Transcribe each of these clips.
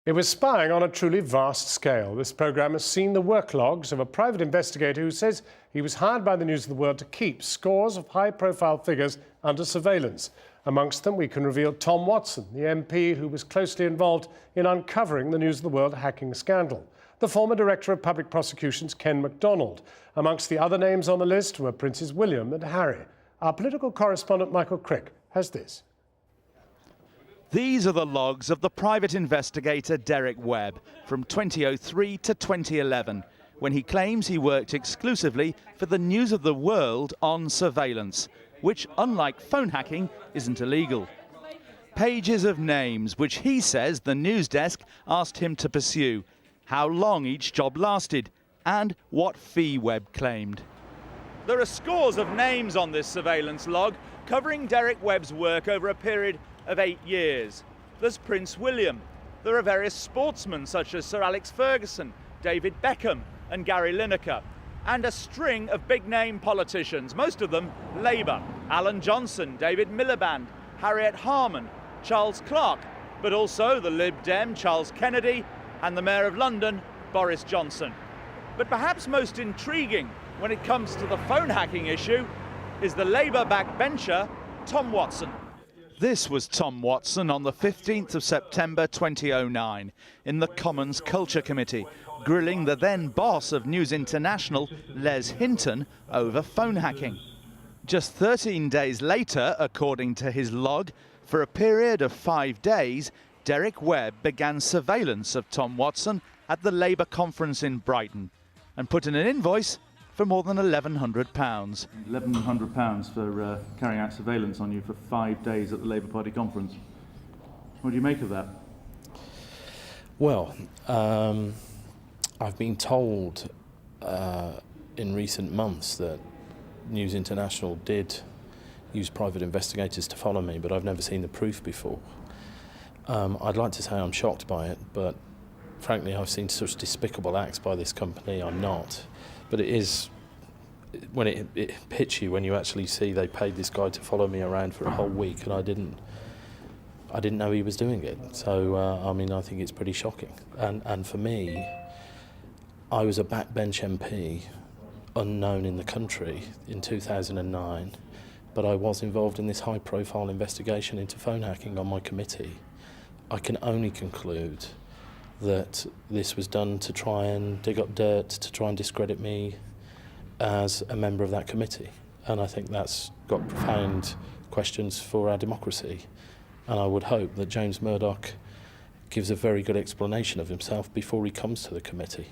It was spying on a truly vast scale. This programme has seen the work logs of a private investigator who says he was hired by the News of the World to keep scores of high-profile figures under surveillance. Amongst them, we can reveal Tom Watson, the MP who was closely involved in uncovering the News of the World hacking scandal. The former Director of Public Prosecutions, Ken MacDonald. Amongst the other names on the list were Princes William and Harry. Our political correspondent, Michael Crick, has this. These are the logs of the private investigator Derek Webb from 2003 to 2011, when he claims he worked exclusively for the News of the World on surveillance, which, unlike phone hacking, isn't illegal. Pages of names which he says the news desk asked him to pursue, how long each job lasted, and what fee Webb claimed. There are scores of names on this surveillance log covering Derek Webb's work over a period of 8 years. There's Prince William. There are various sportsmen such as Sir Alex Ferguson, David Beckham and Gary Lineker, and a string of big-name politicians, most of them Labour: Alan Johnson, David Miliband, Harriet Harman, Charles Clarke, but also the Lib Dem Charles Kennedy and the Mayor of London, Boris Johnson. But perhaps most intriguing when it comes to the phone hacking issue is the Labour backbencher Tom Watson. This was Tom Watson on the 15th of September 2009 in the Commons Culture Committee, grilling the then boss of News International, Les Hinton, over phone hacking. Just 13 days later, according to his log, for a period of 5 days, Derek Webb began surveillance of Tom Watson at the Labour conference in Brighton and put in an invoice for more than £1,100. £1,100 for carrying out surveillance on you for 5 days at the Labour Party conference. What do you make of that? Well, I've been told in recent months that News International did use private investigators to follow me, but I've never seen the proof before. I'd like to say I'm shocked by it, but frankly, I've seen such despicable acts by this company, I'm not. But it is, when it hits you, when you actually see they paid this guy to follow me around for a whole week, and I didn't know he was doing it. So, I mean, I think it's pretty shocking. And for me, I was a backbench MP, unknown in the country in 2009, but I was involved in this high-profile investigation into phone hacking on my committee. I can only conclude that this was done to try and dig up dirt, to try and discredit me as a member of that committee. And I think that's got profound questions for our democracy. And I would hope that James Murdoch gives a very good explanation of himself before he comes to the committee.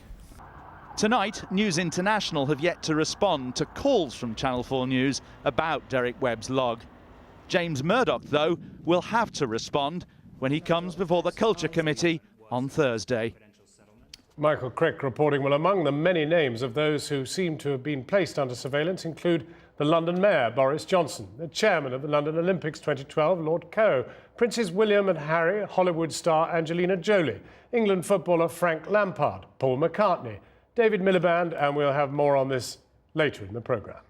Tonight, News International have yet to respond to calls from Channel 4 News about Derek Webb's log. James Murdoch, though, will have to respond when he comes before the Culture Committee on Thursday. Michael Crick reporting. Well, among the many names of those who seem to have been placed under surveillance include the London Mayor, Boris Johnson, the Chairman of the London Olympics 2012, Lord Coe, Princes William and Harry, Hollywood star Angelina Jolie, England footballer Frank Lampard, Paul McCartney, David Miliband, and we'll have more on this later in the programme.